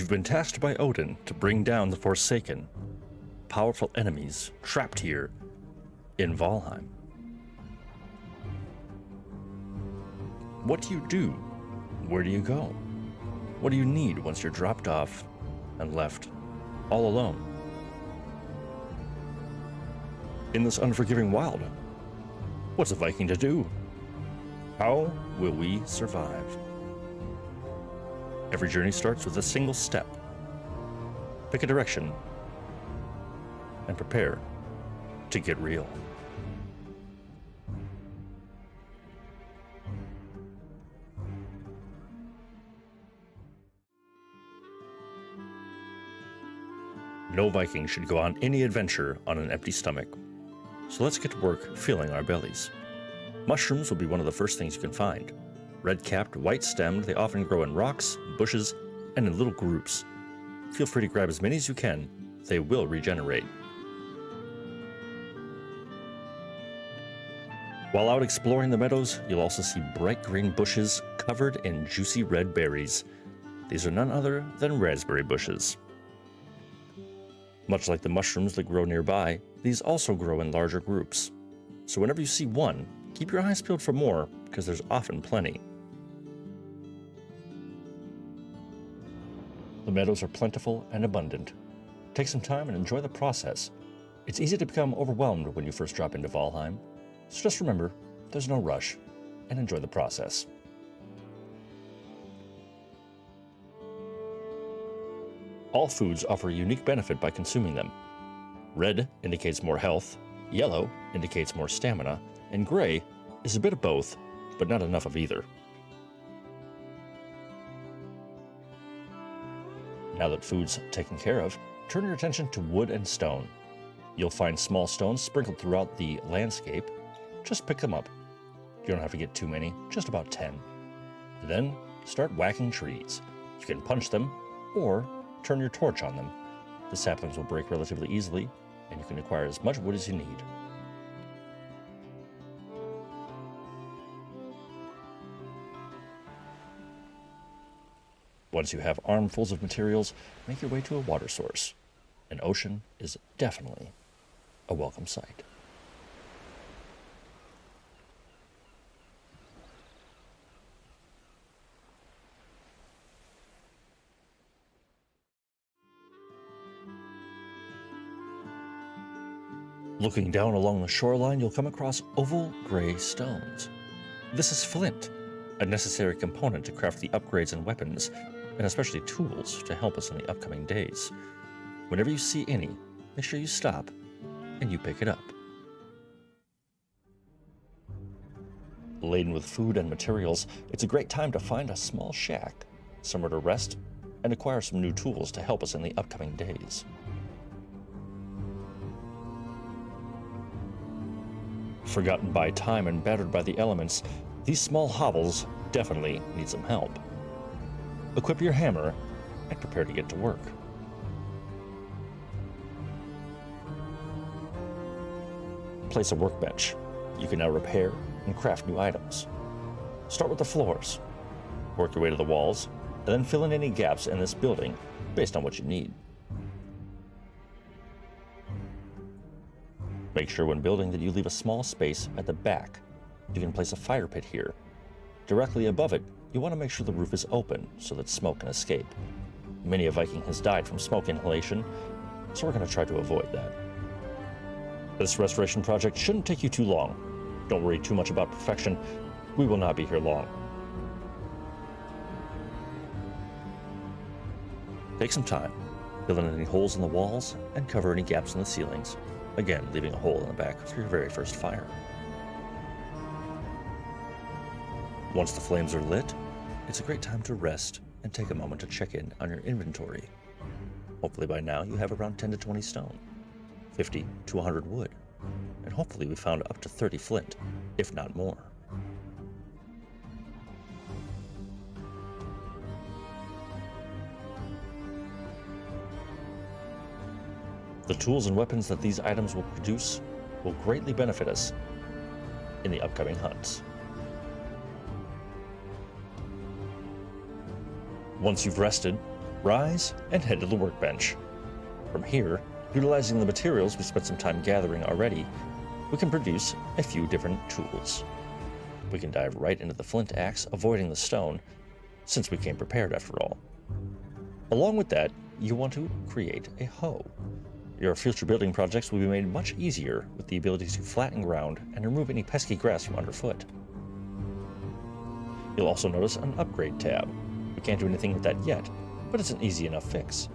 You've been tasked by Odin to bring down the Forsaken, powerful enemies trapped here in Valheim. What do you do? Where do you go? What do you need once you're dropped off and left all alone? In this unforgiving wild, what's a Viking to do? How will we survive? Every journey starts with a single step. Pick a direction and prepare to get real. No Viking should go on any adventure on an empty stomach. So let's get to work filling our bellies. Mushrooms will be one of the first things you can find. Red-capped, white-stemmed, they often grow in rocks, bushes, and in little groups. Feel free to grab as many as you can. They will regenerate. While out exploring the meadows, you'll also see bright green bushes covered in juicy red berries. These are none other than raspberry bushes. Much like the mushrooms that grow nearby, these also grow in larger groups. So whenever you see one, keep your eyes peeled for more, because there's often plenty. The meadows are plentiful and abundant. Take some time and enjoy the process. It's easy to become overwhelmed when you first drop into Valheim, so just remember, there's no rush, and enjoy the process. All foods offer a unique benefit by consuming them. Red indicates more health, yellow indicates more stamina, and gray is a bit of both, but not enough of either. Now that food's taken care of, turn your attention to wood and stone. You'll find small stones sprinkled throughout the landscape. Just pick them up. You don't have to get too many, just about 10. Then start whacking trees. You can punch them or turn your torch on them. The saplings will break relatively easily, and you can acquire as much wood as you need. Once you have armfuls of materials, make your way to a water source. An ocean is definitely a welcome sight. Looking down along the shoreline, you'll come across oval gray stones. This is flint, a necessary component to craft the upgrades and weapons, and especially tools to help us in the upcoming days. Whenever you see any, make sure you stop and you pick it up. Laden with food and materials, it's a great time to find a small shack, somewhere to rest, and acquire some new tools to help us in the upcoming days. Forgotten by time and battered by the elements, these small hovels definitely need some help. Equip your hammer and prepare to get to work. Place a workbench. You can now repair and craft new items. Start with the floors. Work your way to the walls, and then fill in any gaps in this building based on what you need. Make sure when building that you leave a small space at the back. You can place a fire pit here. Directly above it, you want to make sure the roof is open so that smoke can escape. Many a Viking has died from smoke inhalation, so we're going to try to avoid that. This restoration project shouldn't take you too long. Don't worry too much about perfection. We will not be here long. Take some time, fill in any holes in the walls, and cover any gaps in the ceilings. Again, leaving a hole in the back for your very first fire. Once the flames are lit, it's a great time to rest and take a moment to check in on your inventory. Hopefully by now you have around 10 to 20 stone, 50 to 100 wood, and hopefully we found up to 30 flint, if not more. The tools and weapons that these items will produce will greatly benefit us in the upcoming hunts. Once you've rested, Rise and head to the workbench. From here, utilizing the materials we spent some time gathering already, we can produce a few different tools. We can dive right into the flint axe, avoiding the stone, since we came prepared after all. Along with that, you want to create a hoe. Your future building projects will be made much easier with the ability to flatten ground and remove any pesky grass from underfoot. You'll also notice an upgrade tab. We can't do anything with that yet, but it's an easy enough fix.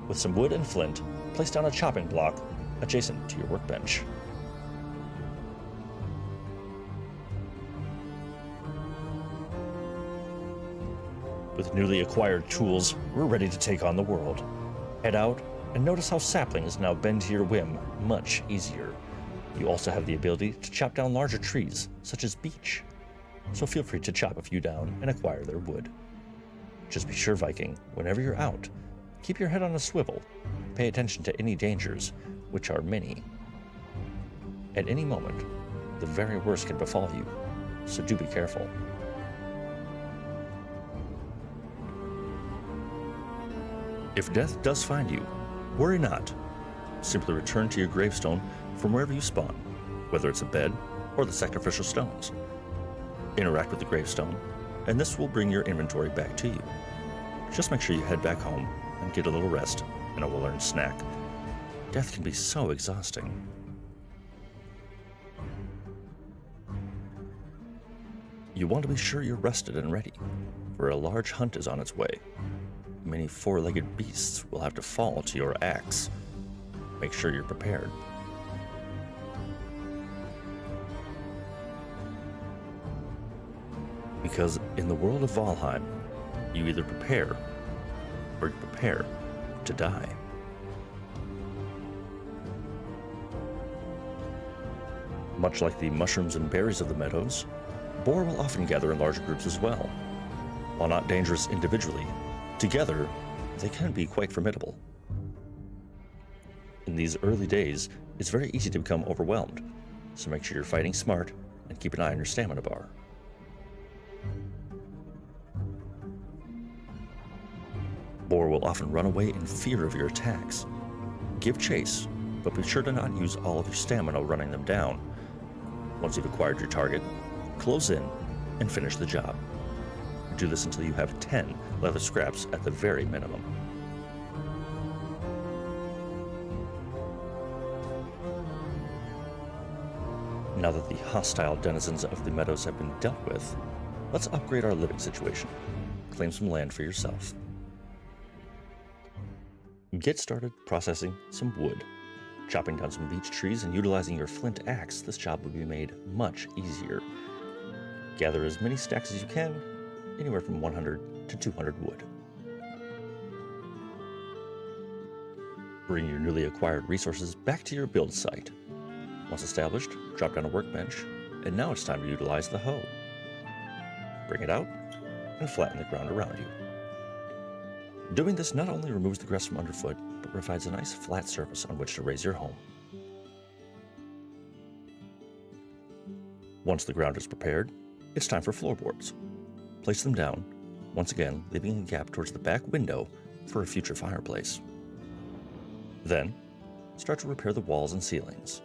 With some wood and flint, place down a chopping block adjacent to your workbench. With newly acquired tools, we're ready to take on the world. Head out and notice how saplings now bend to your whim much easier. You also have the ability to chop down larger trees, such as beech. So feel free to chop a few down and acquire their wood. Just be sure, Viking, whenever you're out, keep your head on a swivel. Pay attention to any dangers, which are many. At any moment, the very worst can befall you, so do be careful. If death does find you, worry not. Simply return to your gravestone from wherever you spawn, whether it's a bed or the sacrificial stones. Interact with the gravestone, and this will bring your inventory back to you. Just make sure you head back home and get a little rest and a well-earned snack. Death can be so exhausting. You want to be sure you're rested and ready, for a large hunt is on its way. Many four-legged beasts will have to fall to your axe. Make sure you're prepared. Because in the world of Valheim, you either prepare or you prepare to die. Much like the mushrooms and berries of the meadows, boar will often gather in large groups as well. While not dangerous individually, together, they can be quite formidable. In these early days, it's very easy to become overwhelmed, so make sure you're fighting smart and keep an eye on your stamina bar. Boar will often run away in fear of your attacks. Give chase, but be sure to not use all of your stamina running them down. Once you've acquired your target, close in and finish the job. Do this until you have 10 leather scraps at the very minimum. Now that the hostile denizens of the meadows have been dealt with, let's upgrade our living situation. Claim some land for yourself. Get started processing some wood. Chopping down some beech trees and utilizing your flint axe, this job will be made much easier. Gather as many stacks as you can, anywhere from 100 to 200 wood. Bring your newly acquired resources back to your build site. Once established, drop down a workbench, and now it's time to utilize the hoe. Bring it out and flatten the ground around you. Doing this not only removes the grass from underfoot, but provides a nice flat surface on which to raise your home. Once the ground is prepared, it's time for floorboards. Place them down, once again leaving a gap towards the back window for a future fireplace. Then, start to repair the walls and ceilings.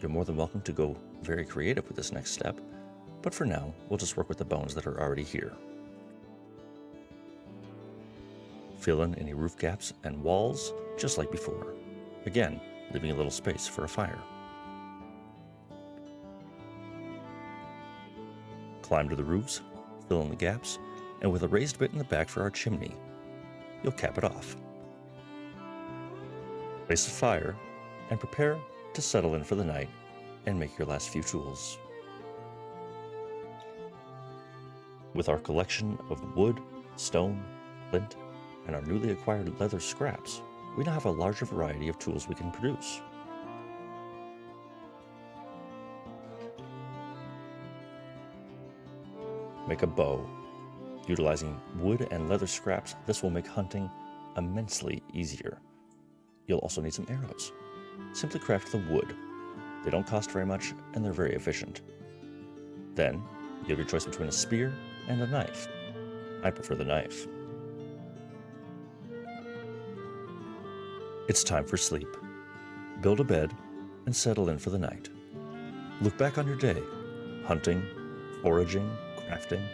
You're more than welcome to go very creative with this next step, but for now, we'll just work with the bones that are already here. Fill in any roof gaps and walls, just like before. Again, leaving a little space for a fire. Climb to the roofs, fill in the gaps, and with a raised bit in the back for our chimney, you'll cap it off. Place a fire, and prepare to settle in for the night and make your last few tools. With our collection of wood, stone, flint, and our newly acquired leather scraps, we now have a larger variety of tools we can produce. Make a bow. Utilizing wood and leather scraps, this will make hunting immensely easier. You'll also need some arrows. Simply craft the wood. They don't cost very much, and they're very efficient. Then, you have your choice between a spear and a knife. I prefer the knife. It's time for sleep. Build a bed and settle in for the night. Look back on your day. Hunting, foraging, crafting,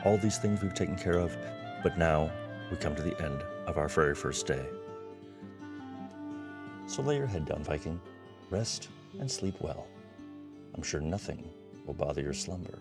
all these things we've taken care of, but now we come to the end of our very first day. So lay your head down, Viking. Rest and sleep well. I'm sure nothing will bother your slumber.